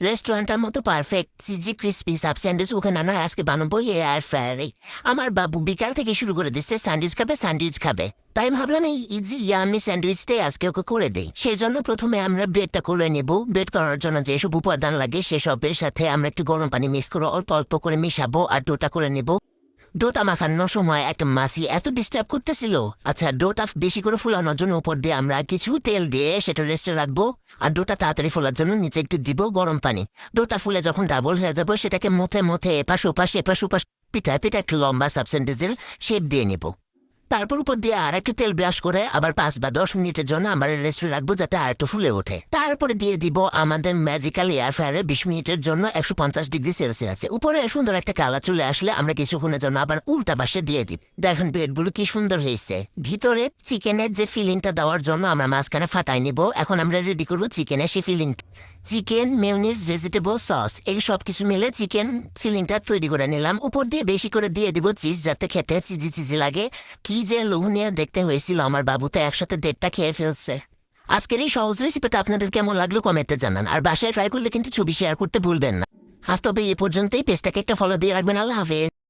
রেস্টুরেন্টের মতো perfect cheesy crispy sub sandwich ওখানে আনা আজকে বানাবো এয়ার ফ্রায়ারে। আমার বাবু বিকাল থেকে শুরু করে দিচ্ছে স্যান্ডউইচ খাবে। তাই ভাবলাম এই ইজি ইয়ামি স্যান্ডউইচটাই আজকে ওকে করে দেই। সেই জন্য প্রথমে আমরা ব্রেডটা করে নেব। ব্রেড করার জন্য যেসব উপাদান লাগে সেসবের সাথে আমরা একটু গরম পানি মিক্স করে অল্প অল্প করে মিশাবো আর ডোটা করে নেব। ডোটা মাখানোর সময় একটা মাছি এত ডিস্টার্ব করতেছিল। আচ্ছা, ডোটা বেশি করে ফুলানোর জন্য উপর দিয়ে আমরা কিছু তেল দিয়ে সেটা রেস্টে রাখবো। আর ডোটা তাড়াতাড়ি ফোলার জন্য নিচে একটু দিব গরম পানি। ডোটা ফুলে যখন ডাবল হয়ে যাবো সেটাকে মথে এপাশ ওপাশ পিঠায় একটা লম্বা সাবসেন্টেজের শেপ দিয়ে নেব। তারপর উপর দিয়ে আর একটু তেল ব্রাশ করে আবার 5 বা 10 মিনিটের জন্য আমরা রেস্টে রাখবো যাতে আর একটু ফুলে ওঠে। তারপরে দিয়ে দিব আমাদের ম্যাজিক্যাল এয়ার ফ্রায়ারে 20 মিনিটের জন্য 150 ডিগ্রি সেলসিয়াসে। উপরে সুন্দর একটা কালার চলে আসলে আমরা কিছুক্ষণের জন্য আবার উল্টা পাশে দিয়ে দিব। দেখেন ব্রেডগুলো কি সুন্দর হয়েছে। ভিতরে চিকেনের যে ফিলিংটা দেওয়ার জন্য আমরা মাঝখানে ফাটাই নিব। এখন আমরা রেডি করবো চিকেনের সেই ফিলিং। চিকেন, মেয়োনিজ, ভেজিটেবল সস এই সব কিছু মিলে চিকেন ফিলিংটা তৈরি করে নিলাম। উপর দিয়ে বেশি করে দিয়ে দিব চিজ যাতে খেতে চিজি লাগে। কি যে লোভনীয় দেখতে হয়েছিল, আমার বাবুতে একসাথে 1.5টা খেয়ে ফেলছে। আজকের এই সহজ রেসিপিটা আপনাদের কেমন লাগলো কমেন্টে জানান। আর বাসায় ট্রাই করলে কিন্তু ছবি শেয়ার করতে ভুলবেন না। আজ তবে এ পর্যন্তই। পেজটাকে একটা ফলো দিয়ে রাখবেন। আল্লাহ হাফেজ।